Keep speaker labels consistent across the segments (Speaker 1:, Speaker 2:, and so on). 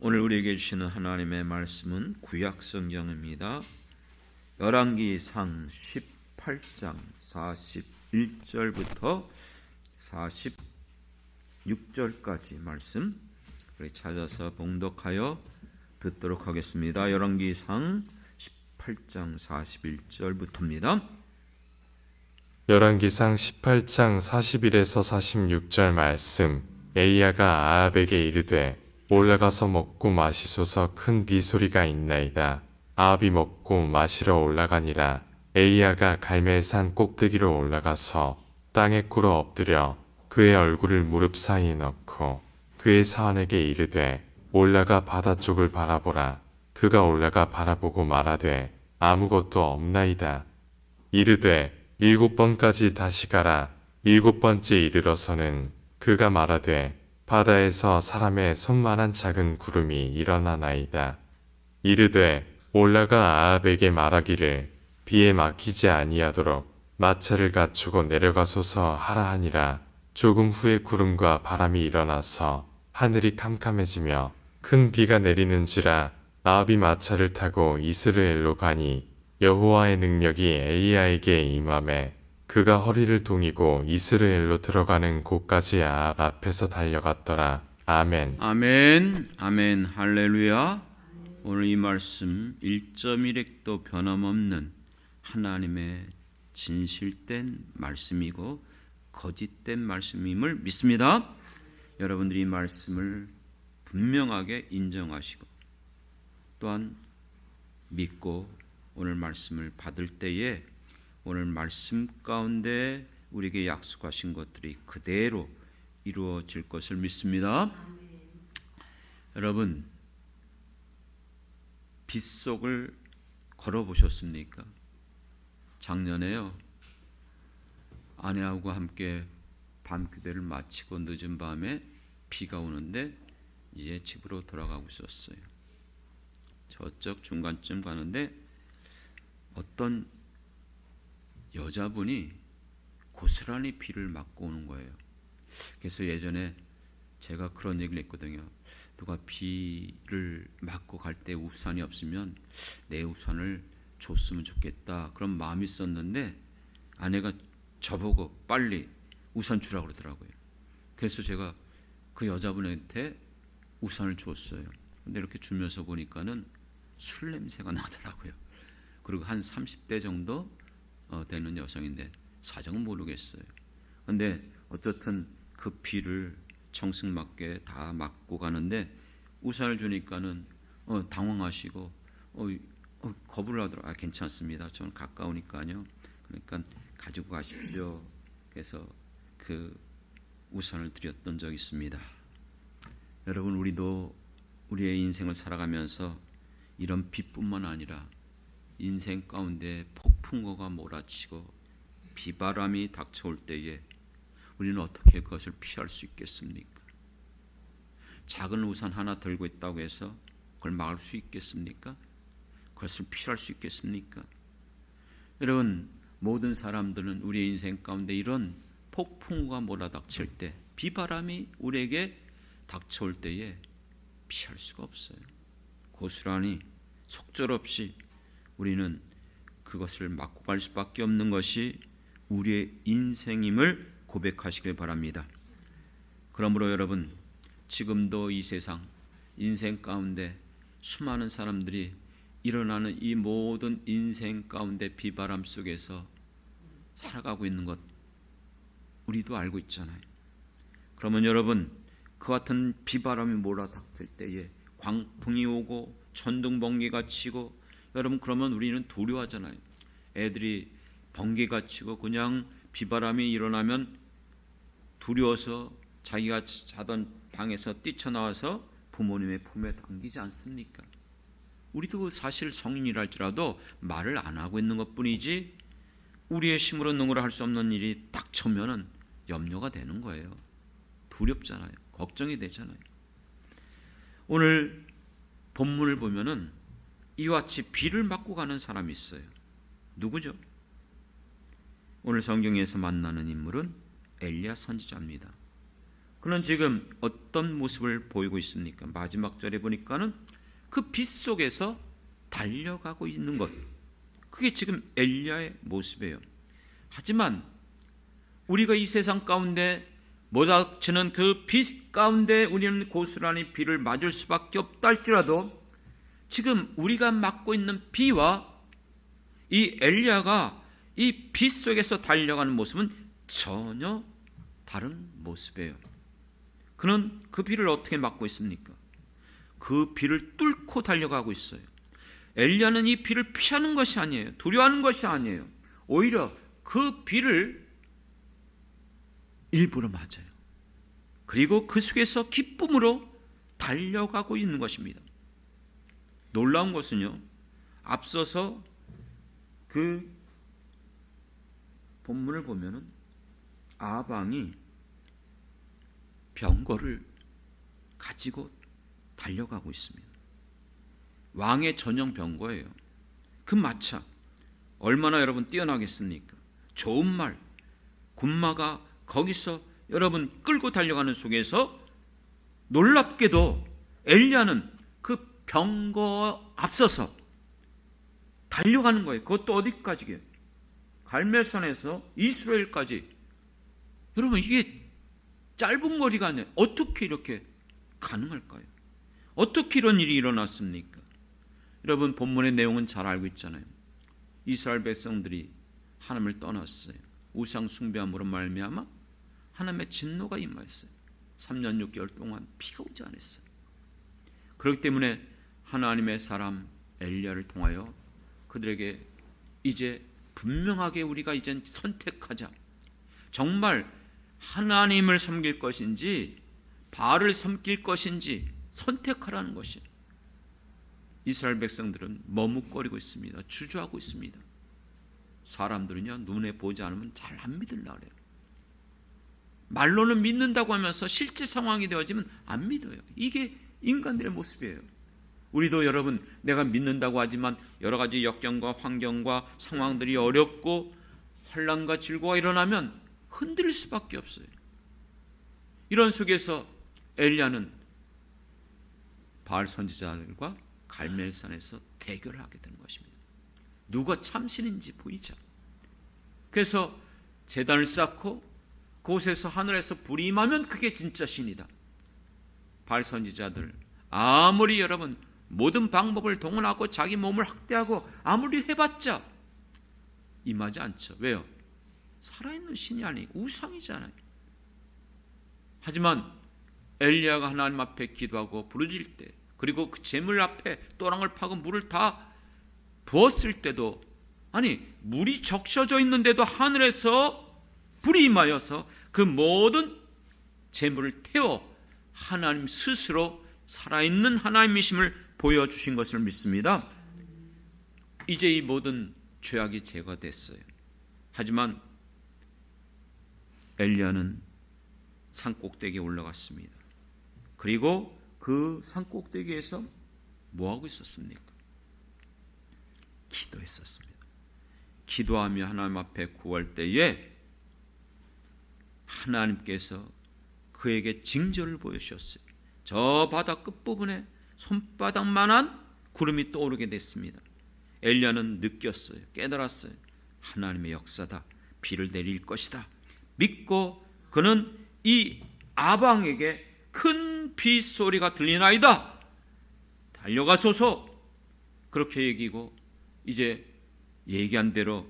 Speaker 1: 오늘 우리에게 주시는 하나님의 말씀은 구약 성경입니다. 열왕기상 18장 41절부터 46절까지 말씀 우리 찾아서 봉독하여 듣도록 하겠습니다. 열왕기상 18장 41절부터입니다.
Speaker 2: 열왕기상 18장 41에서 46절 말씀. 엘리야가 아합에게 이르되 올라가서 먹고 마시소서, 큰 비소리가 있나이다. 아합이 먹고 마시러 올라가니라. 엘리야가 갈멜산 꼭대기로 올라가서 땅에 꿇어 엎드려 그의 얼굴을 무릎 사이에 넣고 그의 사환에게 이르되 올라가 바다 쪽을 바라보라. 그가 올라가 바라보고 말하되 아무것도 없나이다. 이르되 7번까지 다시 가라. 7번째 이르러서는 그가 말하되 바다에서 사람의 손만한 작은 구름이 일어나나이다. 이르되 올라가 아합에게 말하기를 비에 막히지 아니하도록 마차를 갖추고 내려가소서 하라 하니라. 조금 후에 구름과 바람이 일어나서 하늘이 캄캄해지며 큰 비가 내리는지라. 아합이 마차를 타고 이스라엘로 가니 여호와의 능력이 엘리야에게 임하매 그가 허리를 동이고 이스라엘로 들어가는 곳까지 아합 앞에서 달려갔더라. 아멘.
Speaker 1: 아멘, 아멘, 할렐루야. 오늘 이 말씀 1.1핵도 변함없는 하나님의 진실된 말씀이고 거짓된 말씀임을 믿습니다. 여러분들이 이 말씀을 분명하게 인정하시고 또한 믿고 오늘 말씀을 받을 때에 오늘 말씀 가운데 우리에게 약속하신 것들이 그대로 이루어질 것을 믿습니다. 여러분, 빗속을 걸어보셨습니까? 작년에요, 아내하고 함께 밤교대를 마치고 늦은 밤에 비가 오는데 이제 집으로 돌아가고 있었어요. 저쪽 중간쯤 가는데 어떤 여자분이 고스란히 비를 맞고 오는 거예요. 그래서 예전에 제가 그런 얘기를 했거든요. 누가 비를 맞고 갈 때 우산이 없으면 내 우산을 줬으면 좋겠다, 그런 마음이 있었는데 아내가 저보고 빨리 우산 주라고 그러더라고요. 그래서 제가 그 여자분한테 우산을 줬어요. 근데 이렇게 주면서 보니까는 술 냄새가 나더라고요. 그리고 한 30대 정도 되는 여성인데 사정은 모르겠어요. 근데 어쨌든 그 비를 청승맞게 다 맞고 가는데 우산을 주니까는 당황하시고 거부를 하더라고요. 괜찮습니다, 저는 가까우니까요, 그러니까 가지고 가십시오. 그래서 그 우산을 드렸던 적이 있습니다. 여러분, 우리도 우리의 인생을 살아가면서 이런 비뿐만 아니라 인생 가운데 폭풍우가 몰아치고 비바람이 닥쳐올 때에 우리는 어떻게 그것을 피할 수 있겠습니까? 작은 우산 하나 들고 있다고 해서 그걸 막을 수 있겠습니까? 그것을 피할 수 있겠습니까? 여러분, 모든 사람들은 우리의 인생 가운데 이런 폭풍우가 몰아닥칠 때, 비바람이 우리에게 닥쳐올 때에 피할 수가 없어요. 고스란히 속절없이 우리는 그것을 막고 갈 수밖에 없는 것이 우리의 인생임을 고백하시길 바랍니다. 그러므로 여러분, 지금도 이 세상 인생 가운데 수많은 사람들이 일어나는 이 모든 인생 가운데 비바람 속에서 살아가고 있는 것 우리도 알고 있잖아요. 그러면 여러분, 그와 같은 비바람이 몰아닥칠 때에 광풍이 오고 천둥번개가 치고, 여러분 그러면 우리는 두려워하잖아요. 애들이 번개가 치고 그냥 비바람이 일어나면 두려워서 자기가 자던 방에서 뛰쳐나와서 부모님의 품에 당기지 않습니까? 우리도 사실 성인이라 할지라도 말을 안 하고 있는 것뿐이지 우리의 힘으로 능으로 할 수 없는 일이 닥쳐면은 염려가 되는 거예요. 두렵잖아요. 걱정이 되잖아요. 오늘 본문을 보면은 이와 같이 비를 맞고 가는 사람이 있어요. 누구죠? 오늘 성경에서 만나는 인물은 엘리야 선지자입니다. 그는 지금 어떤 모습을 보이고 있습니까? 마지막 절에 보니까는 그 빛 속에서 달려가고 있는 것, 그게 지금 엘리야의 모습이에요. 하지만 우리가 이 세상 가운데 몰아치는 그 빛 가운데 우리는 고스란히 비를 맞을 수밖에 없다 할지라도 지금 우리가 맞고 있는 비와 이 엘리야가 이 빛 속에서 달려가는 모습은 전혀 다른 모습이에요. 그는 그 비를 어떻게 맞고 있습니까? 그 비를 뚫고 달려가고 있어요. 엘리야는 이 비를 피하는 것이 아니에요. 두려워하는 것이 아니에요. 오히려 그 비를 일부러 맞아요. 그리고 그 속에서 기쁨으로 달려가고 있는 것입니다. 놀라운 것은요, 앞서서 그 본문을 보면은 아방이 병거를 가지고 달려가고 있습니다. 왕의 전용 병거예요. 그 마차 얼마나 여러분 뛰어나겠습니까? 좋은 말, 군마가 거기서 여러분 끌고 달려가는 속에서 놀랍게도 엘리야는 그 병거 앞서서 달려가는 거예요. 그것도 어디까지게? 갈멜산에서 이스라엘까지. 여러분 이게 짧은 거리가 아니에요. 어떻게 이렇게 가능할까요? 어떻게 이런 일이 일어났습니까? 여러분 본문의 내용은 잘 알고 있잖아요. 이스라엘 백성들이 하나님을 떠났어요. 우상 숭배함으로 말미암아 하나님의 진노가 임하였어요. 3년 6개월 동안 비가 오지 않았어요. 그렇기 때문에 하나님의 사람 엘리야를 통하여 그들에게 이제 분명하게 우리가 이젠 선택하자. 정말 하나님을 섬길 것인지 바알을 섬길 것인지 선택하라는 것이. 이스라엘 백성들은 머뭇거리고 있습니다. 주저하고 있습니다. 사람들은요, 눈에 보지 않으면 잘 안 믿으려고 그래요. 말로는 믿는다고 하면서 실제 상황이 되어지면 안 믿어요. 이게 인간들의 모습이에요. 우리도 여러분, 내가 믿는다고 하지만 여러 가지 역경과 환경과 상황들이 어렵고 혼란과 질고가 일어나면 흔들릴 수밖에 없어요. 이런 속에서 엘리야는 바알 선지자들과 갈멜산에서 대결을 하게 되는 것입니다. 누가 참신인지 보이자. 그래서 제단을 쌓고 그곳에서 하늘에서 불이 임하면 그게 진짜 신이다. 바알 선지자들 아무리 여러분 모든 방법을 동원하고 자기 몸을 학대하고 아무리 해봤자 임하지 않죠. 왜요? 살아있는 신이 아니 우상이잖아요. 하지만 엘리야가 하나님 앞에 기도하고 부르짖을 때, 그리고 그 제물 앞에 또랑을 파고 물을 다 부었을 때도, 아니 물이 적셔져 있는데도 하늘에서 불이 임하여서 그 모든 제물을 태워 하나님 스스로 살아있는 하나님이심을 보여주신 것을 믿습니다. 이제 이 모든 죄악이 제거됐어요. 하지만 엘리야는 산꼭대기에 올라갔습니다. 그리고 그 산꼭대기에서 뭐하고 있었습니까? 기도했었습니다. 기도하며 하나님 앞에 구할 때에 하나님께서 그에게 징조를 보여주셨어요. 저 바다 끝부분에 손바닥만한 구름이 떠오르게 됐습니다. 엘리야는 느꼈어요. 깨달았어요. 하나님의 역사다. 비를 내릴 것이다. 믿고 그는 이 아방에게 큰 비 소리가 들리나이다. 달려가소서. 그렇게 얘기고 이제 얘기한 대로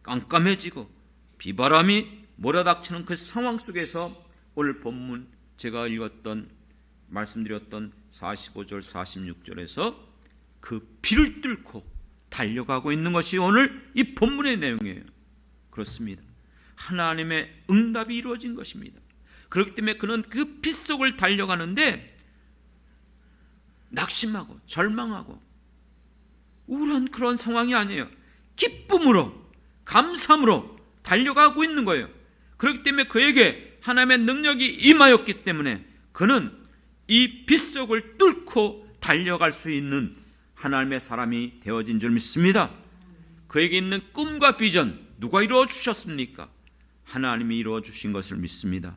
Speaker 1: 깜깜해지고 비바람이 몰아닥치는 그 상황 속에서 오늘 본문 제가 읽었던 말씀드렸던 45절 46절에서 그 비를 뚫고 달려가고 있는 것이 오늘 이 본문의 내용이에요. 그렇습니다. 하나님의 응답이 이루어진 것입니다. 그렇기 때문에 그는 그 빛 속을 달려가는데 낙심하고 절망하고 우울한 그런 상황이 아니에요. 기쁨으로 감사함으로 달려가고 있는 거예요. 그렇기 때문에 그에게 하나님의 능력이 임하였기 때문에 그는 이 빛 속을 뚫고 달려갈 수 있는 하나님의 사람이 되어진 줄 믿습니다. 그에게 있는 꿈과 비전 누가 이루어 주셨습니까? 하나님이 이루어 주신 것을 믿습니다.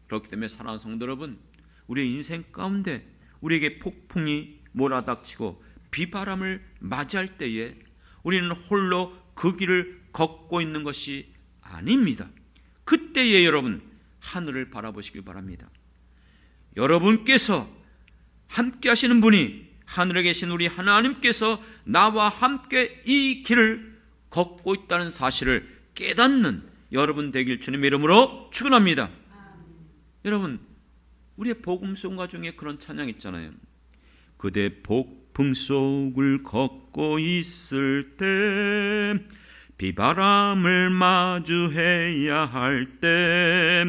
Speaker 1: 그렇기 때문에 사랑하는 성도 여러분, 우리의 인생 가운데 우리에게 폭풍이 몰아닥치고 비바람을 맞이할 때에 우리는 홀로 그 길을 걷고 있는 것이 아닙니다. 그때에 여러분 하늘을 바라보시길 바랍니다. 여러분께서 함께 하시는 분이 하늘에 계신 우리 하나님께서 나와 함께 이 길을 걷고 있다는 사실을 깨닫는 여러분 되길 주님의 이름으로 축원합니다. 여러분, 우리의 복음송가 중에 그런 찬양 있잖아요. 그대 폭풍 속을 걷고 있을 때, 비바람을 마주해야 할 때,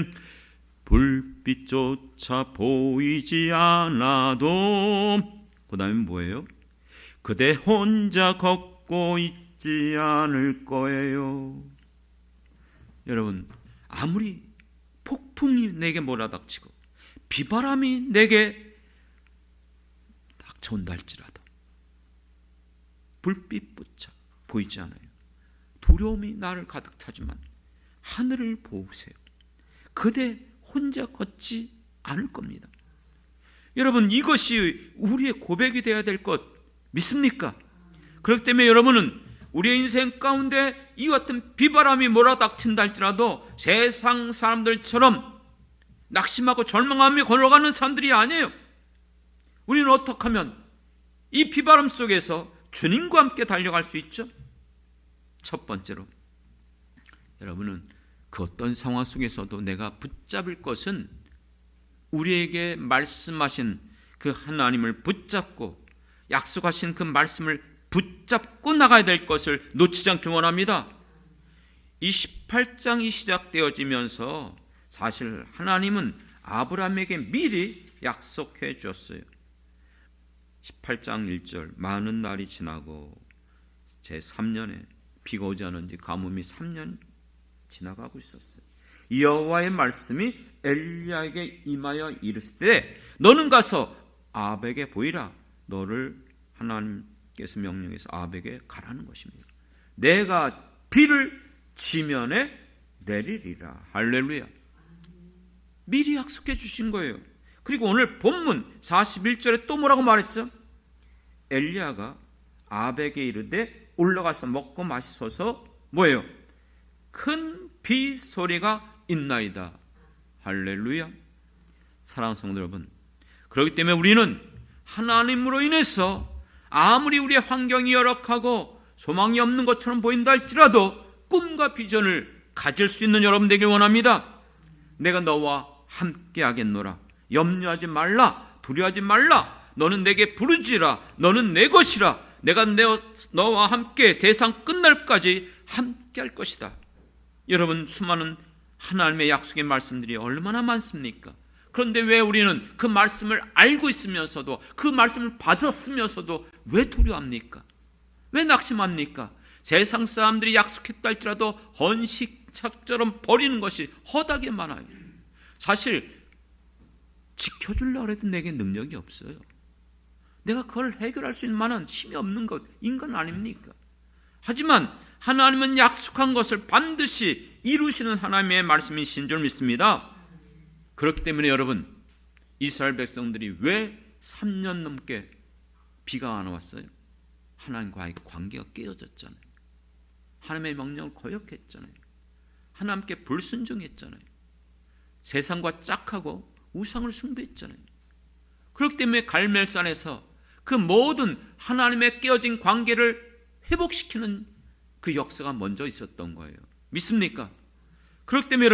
Speaker 1: 불빛조차 보이지 않아도, 그 다음에 뭐예요? 그대 혼자 걷고 있지 않을 거예요. 여러분, 아무리 폭풍이 내게 몰아닥치고 비바람이 내게 닥쳐온다 할지라도 불빛조차 보이지 않아요. 두려움이 나를 가득 차지만 하늘을 보세요. 그대 혼자 걷지 않을 겁니다. 여러분, 이것이 우리의 고백이 되어야 될 것 믿습니까? 그렇기 때문에 여러분은 우리의 인생 가운데 이 같은 비바람이 몰아닥친다 할지라도 세상 사람들처럼 낙심하고 절망하며 걸어가는 사람들이 아니에요. 우리는 어떻게 하면 이 비바람 속에서 주님과 함께 달려갈 수 있죠? 첫 번째로, 여러분은 그 어떤 상황 속에서도 내가 붙잡을 것은 우리에게 말씀하신 그 하나님을 붙잡고 약속하신 그 말씀을 붙잡고 나가야 될 것을 놓치지 않길 원합니다. 이 18장이 시작되어지면서 사실 하나님은 아브라함에게 미리 약속해 주었어요. 18장 1절, 많은 날이 지나고 제3년에 비가 오지 않은지 가뭄이 3년 지나가고 있었어요. 여호와의 말씀이 엘리야에게 임하여 이르시되 너는 가서 아합에게 보이라. 너를 하나님께서 명령해서 아합에게 가라는 것입니다. 내가 비를 지면에 내리리라. 할렐루야. 미리 약속해 주신 거예요. 그리고 오늘 본문 41절에 또 뭐라고 말했죠? 엘리야가 아합에게 이르되 올라가서 먹고 마시소서 뭐예요? 큰 비 소리가 있나이다. 할렐루야. 사랑하는 성도 여러분, 그렇기 때문에 우리는 하나님으로 인해서 아무리 우리의 환경이 열악하고 소망이 없는 것처럼 보인다 할지라도 꿈과 비전을 가질 수 있는 여러분 되길 원합니다. 내가 너와 함께 하겠노라. 염려하지 말라. 두려워하지 말라. 너는 내게 부르지라. 너는 내 것이라. 내가 너와 함께 세상 끝날까지 함께 할 것이다. 여러분, 수많은 하나님의 약속의 말씀들이 얼마나 많습니까? 그런데 왜 우리는 그 말씀을 알고 있으면서도, 그 말씀을 받았으면서도 왜 두려워합니까? 왜 낙심합니까? 세상 사람들이 약속했다 할지라도 헌식처럼 버리는 것이 허다하게 많아요. 사실 지켜주려고 해도 내게 능력이 없어요. 내가 그걸 해결할 수 있는 만한 힘이 없는 것, 인간 아닙니까? 하지만 하나님은 약속한 것을 반드시 이루시는 하나님의 말씀이신 줄 믿습니다. 그렇기 때문에 여러분, 이스라엘 백성들이 왜 3년 넘게 비가 안 왔어요? 하나님과의 관계가 깨어졌잖아요. 하나님의 명령을 거역했잖아요. 하나님께 불순종했잖아요. 세상과 짝하고 우상을 숭배했잖아요. 그렇기 때문에 갈멜산에서 그 모든 하나님의 깨어진 관계를 회복시키는 그 역사가 먼저 있었던 거예요. 믿습니까? 그렇기 때문에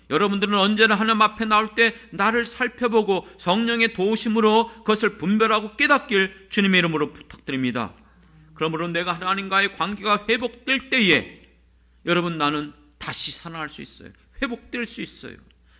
Speaker 1: 여러분들은 언제나 하나님 앞에 나올 때 나를 살펴보고 성령의 도우심으로 그것을 분별하고 깨닫길 주님의 이름으로 부탁드립니다. 그러므로 내가 하나님과의 관계가 회복될 때에 여러분, 나는 다시 살아날 수 있어요. 회복될 수 있어요.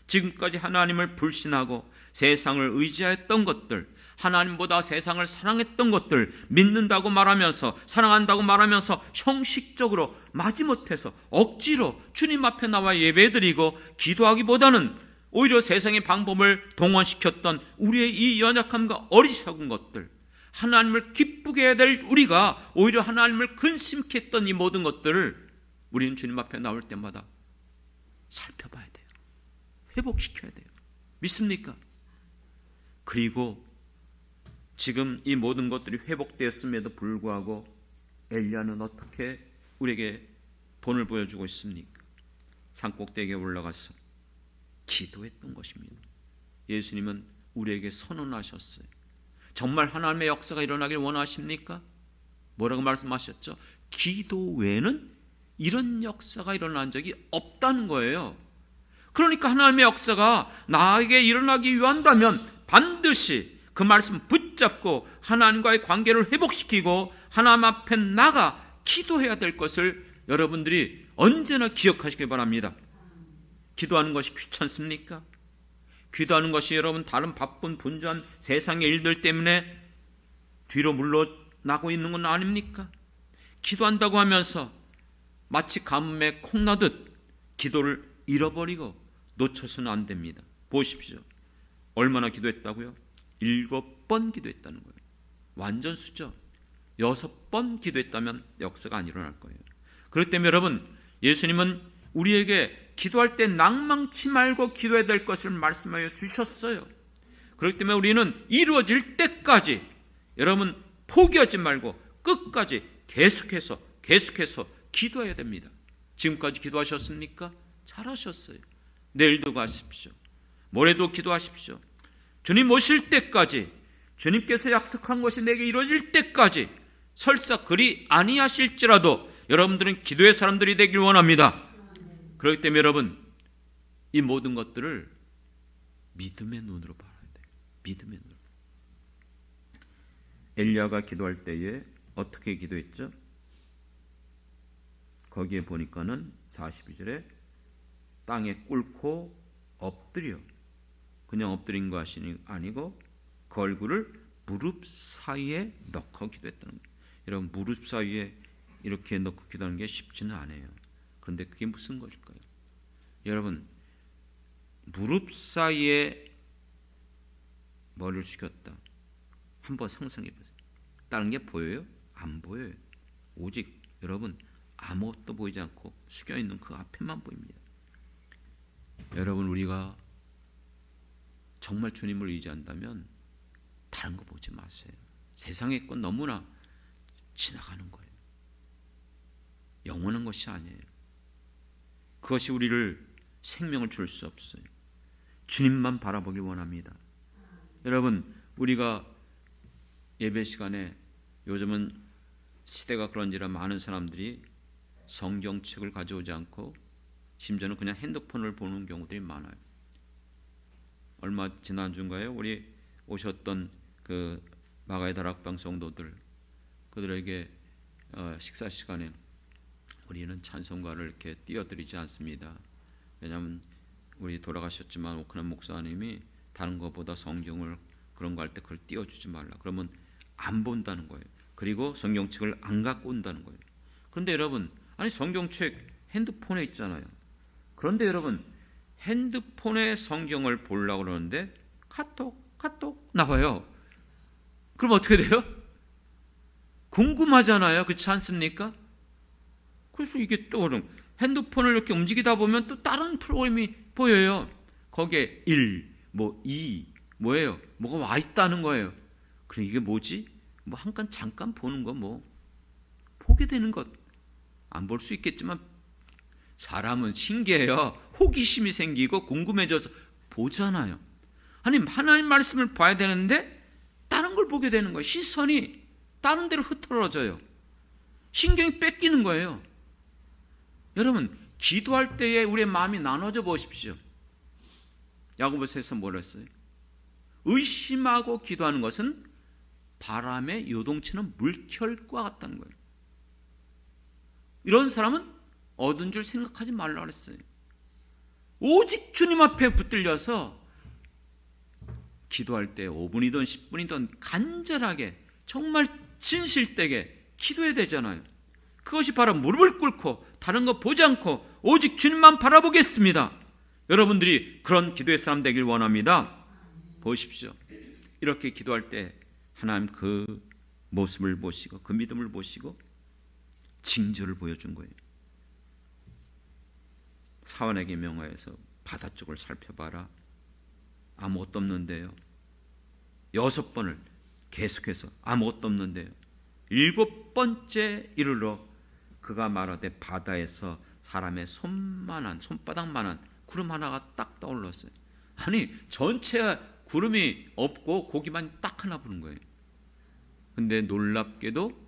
Speaker 1: 지금까지 하나님을 불신하고 세상을 의지했던 것들, 하나님보다 세상을 사랑했던 것들, 믿는다고 말하면서, 사랑한다고 말하면서 형식적으로 마지못해서 억지로 주님 앞에 나와 예배드리고 기도하기보다는 오히려 세상의 방법을 동원시켰던 우리의 이 연약함과 어리석은 것들, 하나님을 기쁘게 해야 될 우리가 오히려 하나님을 근심케 했던 이 모든 것들을 우리는 주님 앞에 나올 때마다 살펴봐야 돼요. 회복시켜야 돼요. 믿습니까? 그리고 지금 이 모든 것들이 회복되었음에도 불구하고 엘리야는 어떻게 우리에게 본을 보여주고 있습니까? 산꼭대기에 올라가서 기도했던 것입니다. 예수님은 우리에게 선언하셨어요. 정말 하나님의 역사가 일어나길 원하십니까? 뭐라고 말씀하셨죠? 기도 외에는 이런 역사가 일어난 적이 없다는 거예요. 그러니까 하나님의 역사가 나에게 일어나기 위한다면 반드시 그 말씀 붙잡고 하나님과의 관계를 회복시키고 하나님 앞에 나가 기도해야 될 것을 여러분들이 언제나 기억하시길 바랍니다. 기도하는 것이 귀찮습니까? 기도하는 것이 여러분 다른 바쁜 분주한 세상의 일들 때문에 뒤로 물러나고 있는 건 아닙니까? 기도한다고 하면서 마치 가뭄에 콩나듯 기도를 잃어버리고 놓쳐서는 안 됩니다. 보십시오. 얼마나 기도했다고요? 7번 기도했다는 거예요. 완전 수죠. 6번 기도했다면 역사가 안 일어날 거예요. 그렇기 때문에 여러분, 예수님은 우리에게 기도할 때 낭망치 말고 기도해야 될 것을 말씀하여 주셨어요. 그렇기 때문에 우리는 이루어질 때까지 여러분 포기하지 말고 끝까지 계속해서 기도해야 됩니다. 지금까지 기도하셨습니까? 잘하셨어요. 내일도 가십시오. 모레도 기도하십시오. 주님 오실 때까지, 주님께서 약속한 것이 내게 이루어질 때까지, 설사 그리 아니하실지라도 여러분들은 기도의 사람들이 되길 원합니다. 그렇기 때문에 여러분, 이 모든 것들을 믿음의 눈으로 봐야 돼요. 믿음의 눈으로. 엘리야가 기도할 때에 어떻게 기도했죠? 거기에 보니까는 42절에 땅에 꿇고 엎드려, 그냥 엎드린 것이 아니고 그 얼굴을 무릎 사이에 넣고 기도했다는 거예요. 여러분, 무릎 사이에 이렇게 넣고 기도하는 게 쉽지는 않아요. 그런데 그게 무슨 것일까요? 여러분, 무릎 사이에 머리를 숙였다. 한번 상상해 보세요. 다른 게 보여요? 안 보여요. 오직 여러분 아무것도 보이지 않고 숙여있는 그 앞에만 보입니다. 여러분, 우리가 정말 주님을 의지한다면 다른 거 보지 마세요. 세상의 건 너무나 지나가는 거예요. 영원한 것이 아니에요. 그것이 우리를 생명을 줄 수 없어요. 주님만 바라보길 원합니다. 여러분, 우리가 예배 시간에 요즘은 시대가 그런지라 많은 사람들이 성경책을 가져오지 않고 심지어는 그냥 핸드폰을 보는 경우들이 많아요. 얼마 지난주인가요? 우리 오셨던 그 마가의 다락방 성도들, 그들에게 식사 시간에 우리는 찬송가를 이렇게 띄워드리지 않습니다. 왜냐하면 우리 돌아가셨지만 오크란 목사님이 다른 것보다 성경을 그런 거 할 때 그걸 띄워주지 말라. 그러면 안 본다는 거예요. 그리고 성경책을 안 갖고 온다는 거예요. 그런데 여러분, 아니 성경책 핸드폰에 있잖아요. 그런데 여러분, 핸드폰에 성경을 보려고 그러는데 카톡 나와요. 그럼 어떻게 돼요? 궁금하잖아요. 그렇지 않습니까? 그래서 이게 또 핸드폰을 이렇게 움직이다 보면 또 다른 프로그램이 보여요. 거기에 1, 2, 뭐예요? 뭐가 와 있다는 거예요. 그럼 이게 뭐지? 뭐 잠깐 보는 거 보게 되는 것. 안 볼 수 있겠지만 사람은 신기해요. 호기심이 생기고 궁금해져서 보잖아요. 아니, 하나님 말씀을 봐야 되는데 다른 걸 보게 되는 거예요. 시선이 다른 데로 흐트러져요. 신경이 뺏기는 거예요. 여러분, 기도할 때에 우리의 마음이 나눠져 보십시오. 야고보서에서 뭐라 했어요? 의심하고 기도하는 것은 바람에 요동치는 물결과 같다는 거예요. 이런 사람은 얻은 줄 생각하지 말라 그랬어요. 오직 주님 앞에 붙들려서 기도할 때 5분이든 10분이든 간절하게 정말 진실되게 기도해야 되잖아요. 그것이 바로 무릎을 꿇고 다른 거 보지 않고 오직 주님만 바라보겠습니다. 여러분들이 그런 기도의 사람 되길 원합니다. 보십시오. 이렇게 기도할 때 하나님 그 모습을 보시고 그 믿음을 보시고 징조를 보여준 거예요. 사원에게 명하여서 바다 쪽을 살펴봐라. 아무것도 없는데요. 6번을 계속해서 아무것도 없는데요. 7번째 이르러 그가 말하되 바다에서 사람의 손바닥만한 구름 하나가 딱 떠올랐어요. 아니 전체 구름이 없고 고기만 딱 하나 부는 거예요. 근데 놀랍게도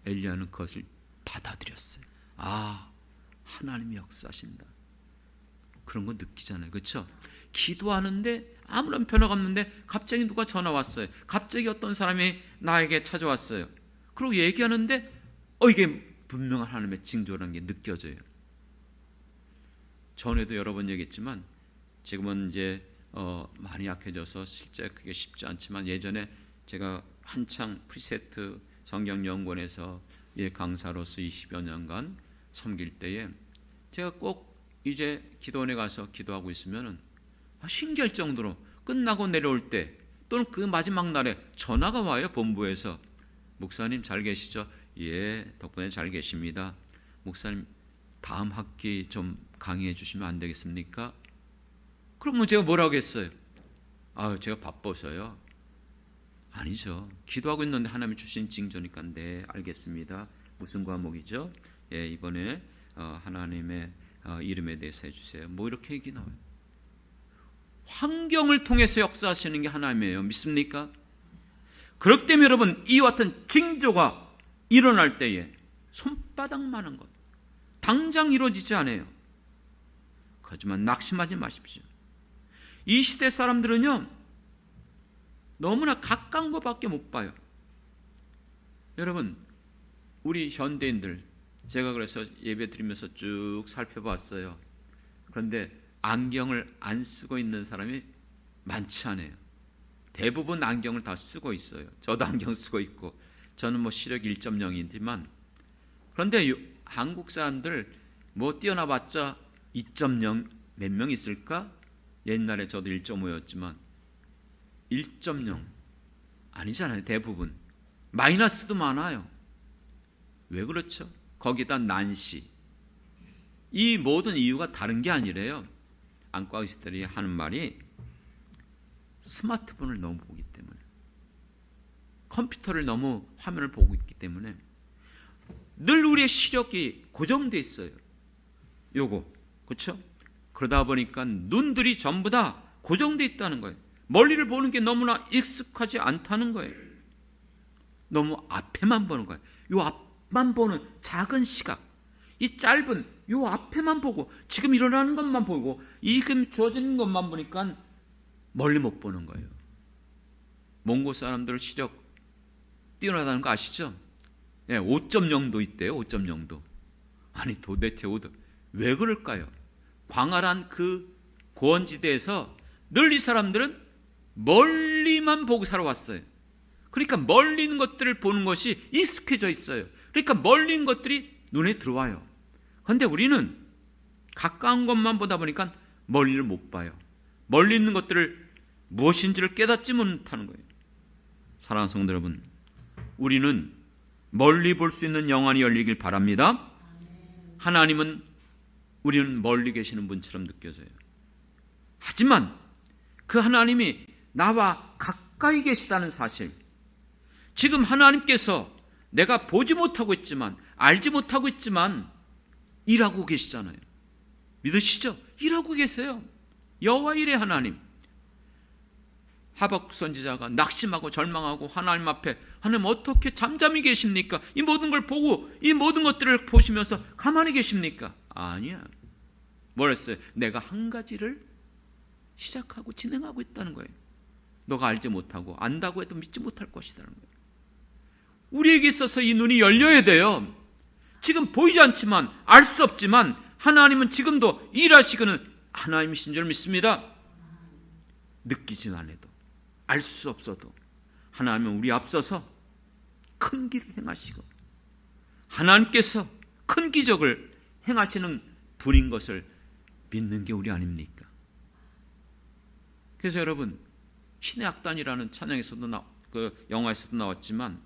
Speaker 1: 엘리야는 그것을 받아들였어요. 아, 하나님이 역사하신다. 그런 거 느끼잖아요. 그렇죠? 기도하는데 아무런 변화가 없는데 갑자기 누가 전화 왔어요. 갑자기 어떤 사람이 나에게 찾아왔어요. 그리고 얘기하는데 이게 분명한 하나님의 징조라는 게 느껴져요. 전에도 여러 번 얘기했지만 지금은 이제 많이 약해져서 실제 그게 쉽지 않지만 예전에 제가 한창 프리세트 성경연구원에서 강사로서 20여 년간 섬길 때에 제가 꼭 이제 기도원에 가서 기도하고 있으면은 신기할 정도로 끝나고 내려올 때 또는 그 마지막 날에 전화가 와요. 본부에서. 목사님 잘 계시죠? 예, 덕분에 잘 계십니다. 목사님 다음 학기 좀 강의해 주시면 안 되겠습니까? 그러면 제가 뭐라고 했어요? 제가 바빠서요. 아니죠. 기도하고 있는데 하나님이 주신 징조니까 네, 알겠습니다. 무슨 과목이죠? 예, 이번에 하나님의 이름에 대해서 해주세요. 뭐 이렇게 얘기 나와요. 환경을 통해서 역사하시는 게 하나님이에요. 믿습니까? 그렇기 때문에 여러분 이와 같은 징조가 일어날 때에 손바닥만한 것 당장 이루어지지 않아요. 하지만 낙심하지 마십시오. 이 시대 사람들은요 너무나 가까운 것밖에 못 봐요. 여러분 우리 현대인들 제가 그래서 예배 드리면서 쭉 살펴봤어요. 그런데 안경을 안 쓰고 있는 사람이 많지 않아요. 대부분 안경을 다 쓰고 있어요. 저도 안경 쓰고 있고 저는 뭐 시력 1.0이지만 그런데 한국 사람들 뭐 뛰어나봤자 2.0 몇 명 있을까? 옛날에 저도 1.5였지만 1.0 아니잖아요. 대부분 마이너스도 많아요. 왜 그렇죠? 거기다 난시 이 모든 이유가 다른 게 아니래요. 안과 의사들이 하는 말이 스마트폰을 너무 보기 때문에 컴퓨터를 너무 화면을 보고 있기 때문에 늘 우리의 시력이 고정돼 있어요. 요거 그렇죠? 그러다 보니까 눈들이 전부 다 고정돼 있다는 거예요. 멀리를 보는 게 너무나 익숙하지 않다는 거예요. 너무 앞에만 보는 거예요. 요 앞만 보는 작은 시각, 이 짧은 요 앞에만 보고 지금 일어나는 것만 보고 지금 주어지는 것만 보니까 멀리 못 보는 거예요. 몽고 사람들 시력 뛰어나다는 거 아시죠? 5.0도 있대요. 5.0도. 아니 도대체 왜 그럴까요? 광활한 그 고원지대에서 늘 이 사람들은 멀리만 보고 살아왔어요. 그러니까 멀리 있는 것들을 보는 것이 익숙해져 있어요. 그러니까 멀리 있는 것들이 눈에 들어와요. 그런데 우리는 가까운 것만 보다 보니까 멀리를 못 봐요. 멀리 있는 것들을 무엇인지를 깨닫지 못하는 거예요. 사랑하는 성도 여러분, 우리는 멀리 볼 수 있는 영안이 열리길 바랍니다. 하나님은 우리는 멀리 계시는 분처럼 느껴져요. 하지만 그 하나님이 나와 가까이 계시다는 사실, 지금 하나님께서 내가 보지 못하고 있지만 알지 못하고 있지만 일하고 계시잖아요. 믿으시죠? 일하고 계세요. 여호와 일의 하나님. 하박국 선지자가 낙심하고 절망하고 하나님 앞에 하나님 어떻게 잠잠히 계십니까? 이 모든 걸 보고 이 모든 것들을 보시면서 가만히 계십니까? 아니야. 뭐랬어요? 내가 한 가지를 시작하고 진행하고 있다는 거예요. 너가 알지 못하고 안다고 해도 믿지 못할 것이라는 거예요. 우리에게 있어서 이 눈이 열려야 돼요. 지금 보이지 않지만 알 수 없지만 하나님은 지금도 일하시고는 하나님이신 줄 믿습니다. 느끼진 않아도 알 수 없어도 하나님은 우리 앞서서 큰 길을 행하시고 하나님께서 큰 기적을 행하시는 분인 것을 믿는 게 우리 아닙니까? 그래서 여러분 신의 악단이라는 찬양에서도 그 영화에서도 나왔지만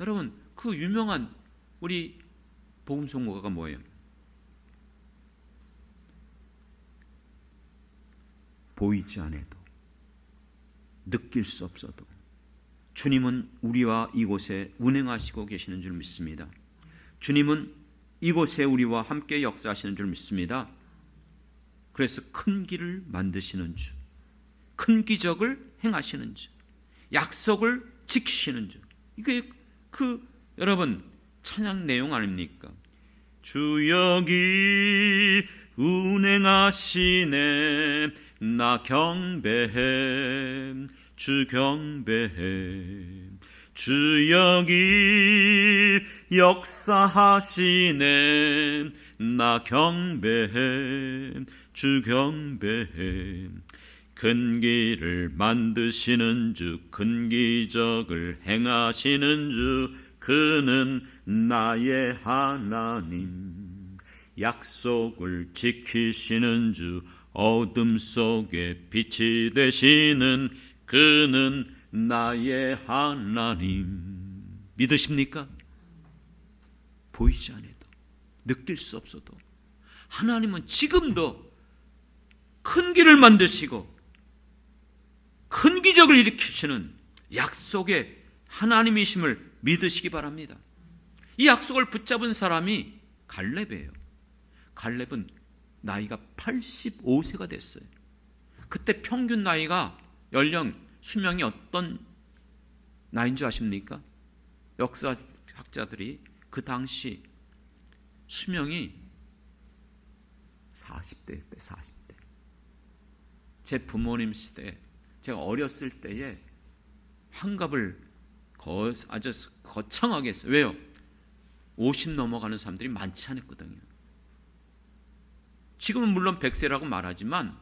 Speaker 1: 여러분 그 유명한 우리 복음 선고가가 뭐예요? 보이지 않아도, 느낄 수 없어도 주님은 우리와 이곳에 운행하시고 계시는 줄 믿습니다. 주님은 이곳에 우리와 함께 역사하시는 줄 믿습니다. 그래서 큰 길을 만드시는 주, 큰 기적을 행하시는 주, 약속을 지키시는 주. 이게 여러분 찬양 내용 아닙니까? 주 여기 운행하시네, 나 경배해, 주 경배해. 주 여기 역사하시네, 나 경배해, 주 경배해. 큰 길을 만드시는 주, 큰 기적을 행하시는 주, 그는 나의 하나님. 약속을 지키시는 주, 어둠 속에 빛이 되시는 그는 나의 하나님. 믿으십니까? 보이지 않아도, 느낄 수 없어도 하나님은 지금도 큰 길을 만드시고 큰 기적을 일으키시는 약속의 하나님이심을 믿으시기 바랍니다. 이 약속을 붙잡은 사람이 갈렙이에요. 갈렙은 나이가 85세가 됐어요. 그때 평균 나이가 연령 수명이 어떤 나이인 줄 아십니까? 역사학자들이 그 당시 수명이 40대였대. 40대. 제 부모님 시대, 제가 어렸을 때에 환갑을 아주 거창하게 했어요. 왜요? 50 넘어가는 사람들이 많지 않았거든요. 지금은 물론 100세라고 말하지만,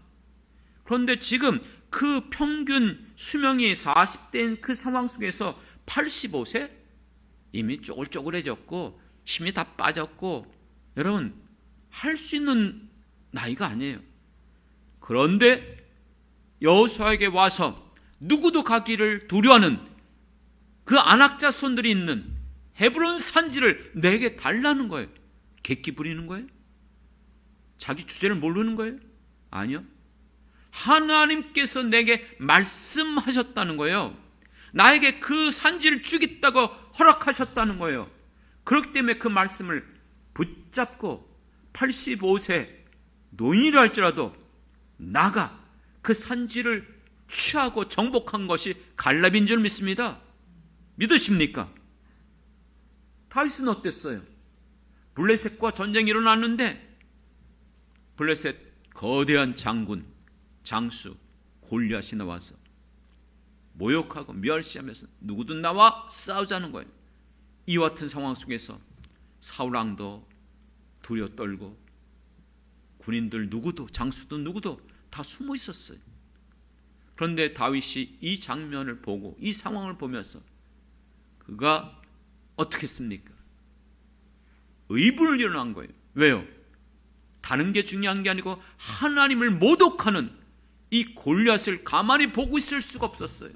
Speaker 1: 그런데 지금 그 평균 수명이 40대인 그 상황 속에서 85세? 이미 쪼글쪼글해졌고 힘이 다 빠졌고, 여러분 할 수 있는 나이가 아니에요. 그런데 여호수아에게 와서 누구도 가기를 두려워하는 그 안악자 손들이 있는 헤브론 산지를 내게 달라는 거예요. 객기 부리는 거예요? 자기 주제를 모르는 거예요? 아니요. 하나님께서 내게 말씀하셨다는 거예요. 나에게 그 산지를 주겠다고 허락하셨다는 거예요. 그렇기 때문에 그 말씀을 붙잡고 85세 노인이라 할지라도 나가 그 산지를 취하고 정복한 것이 갈렙인 줄 믿습니다. 믿으십니까? 다윗은 어땠어요? 블레셋과 전쟁이 일어났는데 블레셋 거대한 장군, 장수 골리앗이 나와서 모욕하고 멸시하면서 누구든 나와 싸우자는 거예요. 이와 같은 상황 속에서 사울왕도 두려워 떨고 군인들 누구도, 장수도 누구도 다 숨어 있었어요. 그런데 다윗이 이 장면을 보고, 이 상황을 보면서 그가 어떻게 했습니까? 의분을 일어난 거예요. 왜요? 다른 게 중요한 게 아니고 하나님을 모독하는 이 골리앗을 가만히 보고 있을 수가 없었어요.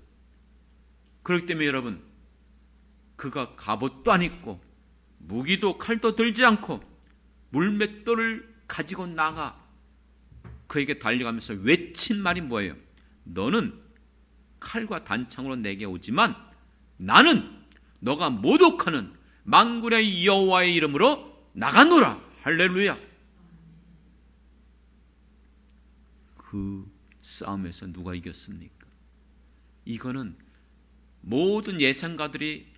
Speaker 1: 그렇기 때문에 여러분, 그가 갑옷도 안 입고 무기도 칼도 들지 않고 물맷돌을 가지고 나가 그에게 달려가면서 외친 말이 뭐예요? 너는 칼과 단창으로 내게 오지만 나는 너가 모독하는 만군의 여호와의 이름으로 나가노라. 할렐루야. 그 싸움에서 누가 이겼습니까? 이거는 모든 예상가들이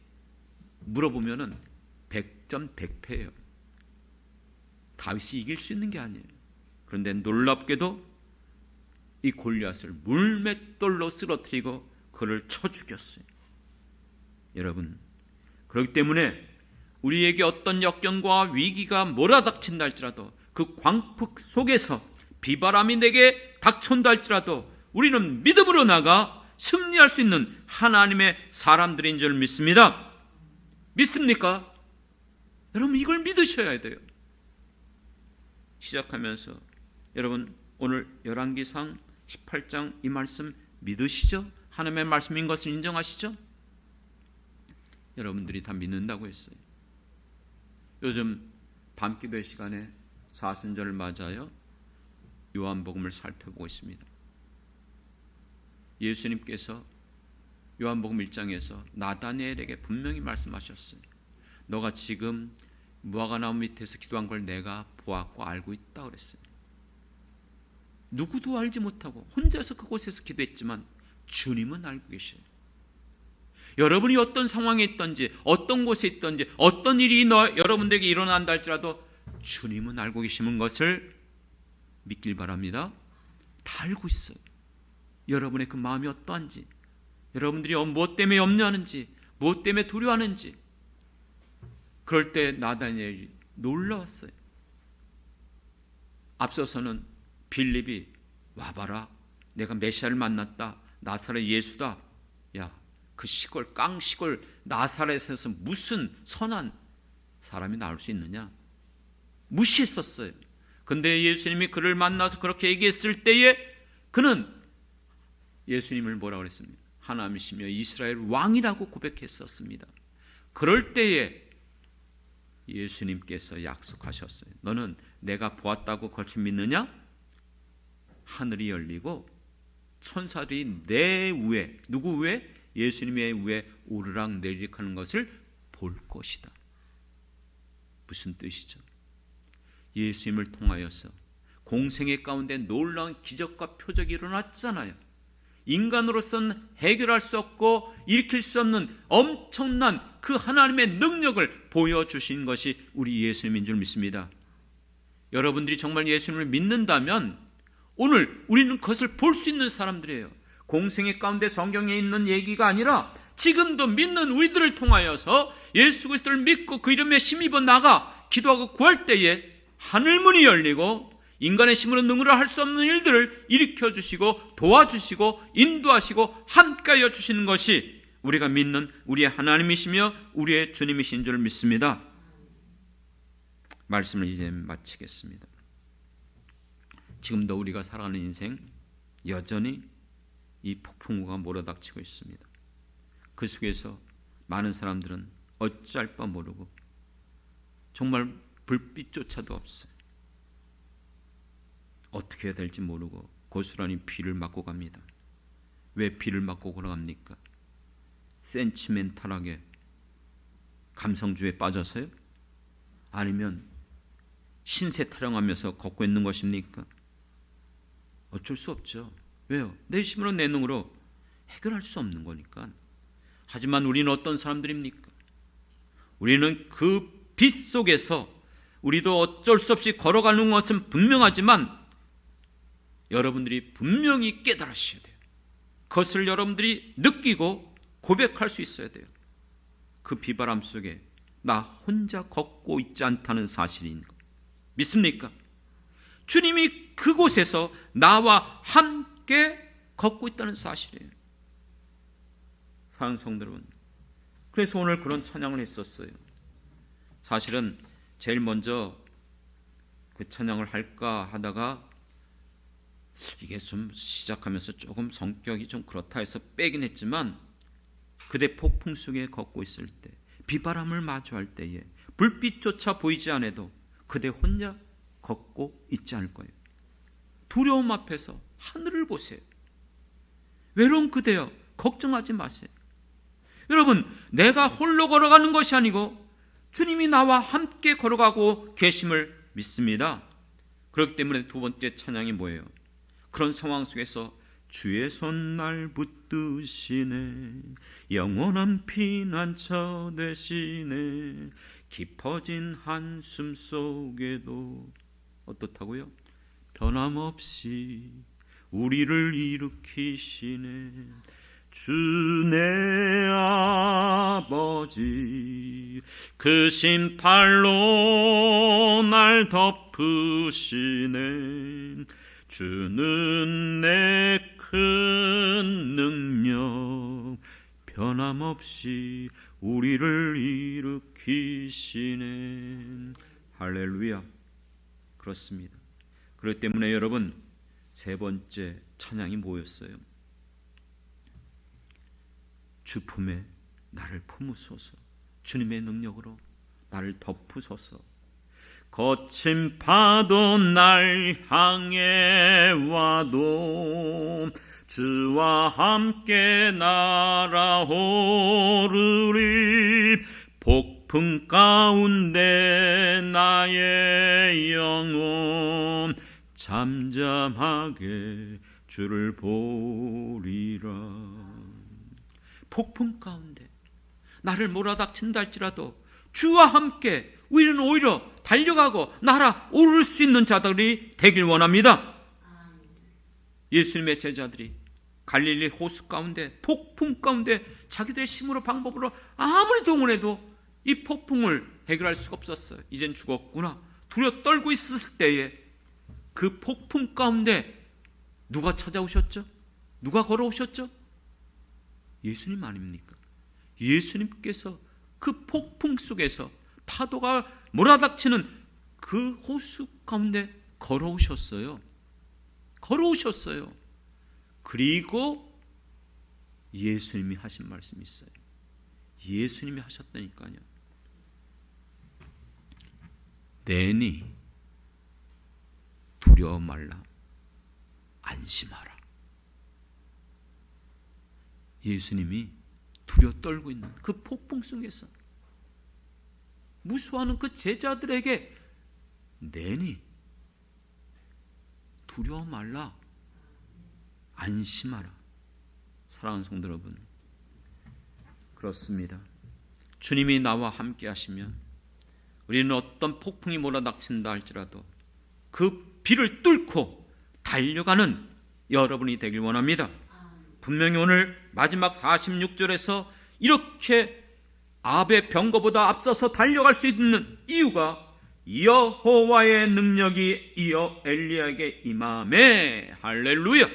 Speaker 1: 물어보면은 100점 100패예요. 다윗이 이길 수 있는 게 아니에요. 그런데 놀랍게도 이 골리앗을 물맷돌로 쓰러뜨리고 그를 쳐 죽였어요. 여러분, 그렇기 때문에 우리에게 어떤 역경과 위기가 몰아닥친다 할지라도, 그 광풍 속에서 비바람이 내게 닥쳐온다 할지라도 우리는 믿음으로 나가 승리할 수 있는 하나님의 사람들인 줄 믿습니다. 믿습니까? 여러분, 이걸 믿으셔야 돼요. 시작하면서 여러분, 오늘 열왕기상 18장 이 말씀 믿으시죠? 하나님의 말씀인 것을 인정하시죠? 여러분들이 다 믿는다고 했어요. 요즘 밤기도의 시간에 사순절을 맞아요. 요한복음을 살펴보고 있습니다. 예수님께서 요한복음 1장에서 나다니엘에게 분명히 말씀하셨어요. 너가 지금 무화과나무 밑에서 기도한 걸 내가 보았고 알고 있다 그랬어요. 누구도 알지 못하고 혼자서 그곳에서 기도했지만 주님은 알고 계셔요. 여러분이 어떤 상황에 있든지 어떤 곳에 있든지 어떤 일이 여러분들에게 일어난다 할지라도 주님은 알고 계시는 것을 믿길 바랍니다. 다 알고 있어요. 여러분의 그 마음이 어떠한지, 여러분들이 무엇 때문에 염려하는지, 무엇 때문에 두려워하는지. 그럴 때 나다니엘이 놀라웠어요. 앞서서는 빌립이 와봐라, 내가 메시아를 만났다, 나사렛 예수다. 야, 그 시골 깡시골 나사렛에서 무슨 선한 사람이 나올 수 있느냐, 무시했었어요. 근데 예수님이 그를 만나서 그렇게 얘기했을 때에 그는 예수님을 뭐라고 그랬습니까? 하나님이시며 이스라엘 왕이라고 고백했었습니다. 그럴 때에 예수님께서 약속하셨어요. 너는 내가 보았다고 그렇게 믿느냐? 하늘이 열리고 천사들이 내 위에, 누구 위에? 예수님의 위에 오르락 내리락 하는 것을 볼 것이다. 무슨 뜻이죠? 예수님을 통하여서 공생애 가운데 놀라운 기적과 표적이 일어났잖아요. 인간으로서는 해결할 수 없고 일으킬 수 없는 엄청난 그 하나님의 능력을 보여주신 것이 우리 예수님인 줄 믿습니다. 여러분들이 정말 예수님을 믿는다면 오늘 우리는 그것을 볼 수 있는 사람들이에요. 공생애 가운데 성경에 있는 얘기가 아니라 지금도 믿는 우리들을 통하여서 예수 그리스도를 믿고 그 이름에 힘입어 나가 기도하고 구할 때에 하늘문이 열리고 인간의 힘으로 능으로 할 수 없는 일들을 일으켜 주시고 도와주시고 인도하시고 함께하여 주시는 것이 우리가 믿는 우리의 하나님이시며 우리의 주님이신 줄 믿습니다. 말씀을 이제 마치겠습니다. 지금도 우리가 살아가는 인생 여전히 이 폭풍우가 몰아닥치고 있습니다. 그 속에서 많은 사람들은 어찌할 바 모르고 정말 불빛조차도 없어요. 어떻게 해야 될지 모르고 고스란히 비를 맞고 갑니다. 왜 비를 맞고 걸어갑니까? 센치멘탈하게 감성주에 빠져서요? 아니면 신세 타령하면서 걷고 있는 것입니까? 어쩔 수 없죠. 왜요? 내 힘으로 내 능으로 해결할 수 없는 거니까. 하지만 우리는 어떤 사람들입니까? 우리는 그 빛 속에서 우리도 어쩔 수 없이 걸어가는 것은 분명하지만 여러분들이 분명히 깨달으셔야 돼요. 그것을 여러분들이 느끼고 고백할 수 있어야 돼요. 그 비바람 속에 나 혼자 걷고 있지 않다는 사실인 것 믿습니까? 주님이 그곳에서 나와 함께 걷고 있다는 사실이에요. 사랑하는 성도 여러분, 그래서 오늘 그런 찬양을 했었어요. 사실은 제일 먼저 그 찬양을 할까 하다가 이게 좀 시작하면서 조금 성격이 좀 그렇다 해서 빼긴 했지만 그대 폭풍 속에 걷고 있을 때 비바람을 마주할 때에 불빛조차 보이지 않아도 그대 혼자 걷고 있지 않을 거예요. 두려움 앞에서 하늘을 보세요. 외로운 그대여 걱정하지 마세요. 여러분, 내가 홀로 걸어가는 것이 아니고 주님이 나와 함께 걸어가고 계심을 믿습니다. 그렇기 때문에 두 번째 찬양이 뭐예요? 그런 상황 속에서 주의 손 날 붙드시네, 영원한 피난처 되시네, 깊어진 한숨 속에도 어떻다고요? 변함없이 우리를 일으키시네. 주 내 아버지 그 신팔로 날 덮으시네. 주는 내 큰 능력 변함없이 우리를 일으키시네. 할렐루야. 그렇습니다. 그렇기 때문에 여러분, 세 번째 찬양이 뭐였어요? 주 품에 나를 품으소서. 주님의 능력으로 나를 덮으소서. 거친 파도 날 향해 와도 주와 함께 날아오르리. 폭풍 가운데 나의 영혼 잠잠하게 주를 보리라. 폭풍 가운데 나를 몰아닥친다 할지라도 주와 함께 우리는 오히려 달려가고 날아오를 수 있는 자들이 되길 원합니다. 예수님의 제자들이 갈릴리 호수 가운데, 폭풍 가운데 자기들의 힘으로 방법으로 아무리 동원해도 이 폭풍을 해결할 수가 없었어요. 이젠 죽었구나 두려워 떨고 있을 때에 그 폭풍 가운데 누가 찾아오셨죠? 누가 걸어오셨죠? 예수님 아닙니까? 예수님께서 그 폭풍 속에서 파도가 몰아닥치는 그 호수 가운데 걸어오셨어요. 걸어오셨어요. 그리고 예수님이 하신 말씀이 있어요. 예수님이 하셨다니까요. 내니 두려워 말라, 안심하라. 예수님이 두려워 떨고 있는 그 폭풍 속에서 무수하는 그 제자들에게 내니 두려워 말라, 안심하라. 사랑하는 성도 여러분, 그렇습니다. 주님이 나와 함께 하시면 우리는 어떤 폭풍이 몰아닥친다 할지라도 그 비를 뚫고 달려가는 여러분이 되길 원합니다. 분명히 오늘 마지막 46절에서 이렇게 아합의 병거보다 앞서서 달려갈 수 있는 이유가 여호와의 능력이 이어 엘리야에게 임함에, 할렐루야.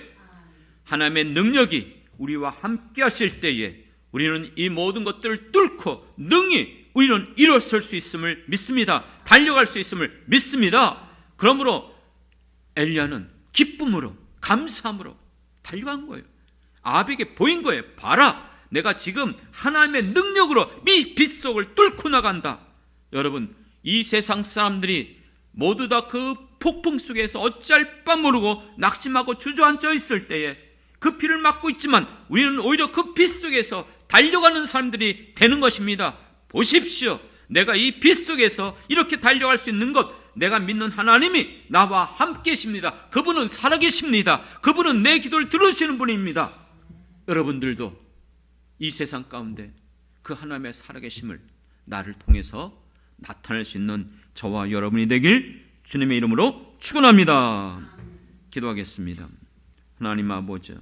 Speaker 1: 하나님의 능력이 우리와 함께 하실 때에 우리는 이 모든 것들을 뚫고 능히 우리는 일어설 수 있음을 믿습니다. 달려갈 수 있음을 믿습니다. 그러므로 엘리야는 기쁨으로, 감사함으로 달려간 거예요. 아합에게 보인 거예요. 봐라, 내가 지금 하나님의 능력으로 이 빗속을 뚫고 나간다. 여러분, 이 세상 사람들이 모두 다 그 폭풍 속에서 어찌할 바 모르고 낙심하고 주저앉아 있을 때에 그 비를 맞고 있지만 우리는 오히려 그 빗 속에서 달려가는 사람들이 되는 것입니다. 보십시오. 내가 이 빗 속에서 이렇게 달려갈 수 있는 것, 내가 믿는 하나님이 나와 함께 계십니다. 그분은 살아계십니다. 그분은 내 기도를 들으시는 분입니다. 여러분들도 이 세상 가운데 그 하나님의 살아계심을 나를 통해서 나타낼 수 있는 저와 여러분이 되길 주님의 이름으로 축원합니다. 기도하겠습니다. 하나님 아버지,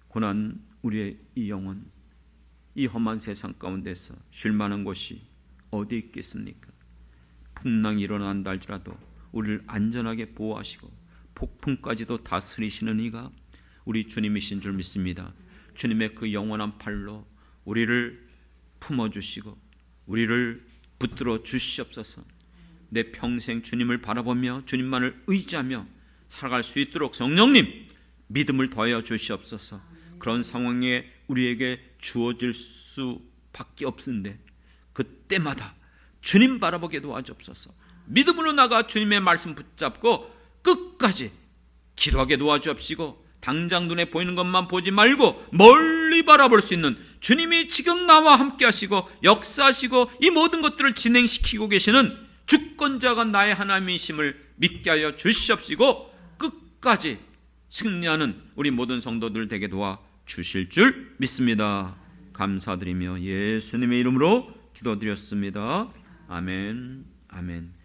Speaker 1: 고난 우리의 이 영혼, 이 험한 세상 가운데서 쉴 만한 곳이 어디 있겠습니까? 풍랑이 일어난다 할지라도 우리를 안전하게 보호하시고 폭풍까지도 다스리시는 이가 우리 주님이신 줄 믿습니다. 주님의 그 영원한 팔로 우리를 품어주시고 우리를 붙들어 주시옵소서. 내 평생 주님을 바라보며 주님만을 의지하며 살아갈 수 있도록 성령님 믿음을 더하여 주시옵소서. 그런 상황에 우리에게 주어질 수밖에 없는데 그때마다 주님 바라보게 도와주옵소서. 믿음으로 나가 주님의 말씀 붙잡고 끝까지 기도하게 도와주옵시고 당장 눈에 보이는 것만 보지 말고 멀리 바라볼 수 있는 주님이 지금 나와 함께 하시고 역사하시고 이 모든 것들을 진행시키고 계시는 주권자가 나의 하나님이심을 믿게 하여 주시옵시고 끝까지 승리하는 우리 모든 성도들 되게 도와주실 줄 믿습니다. 감사드리며 예수님의 이름으로 기도드렸습니다. 아멘, 아멘.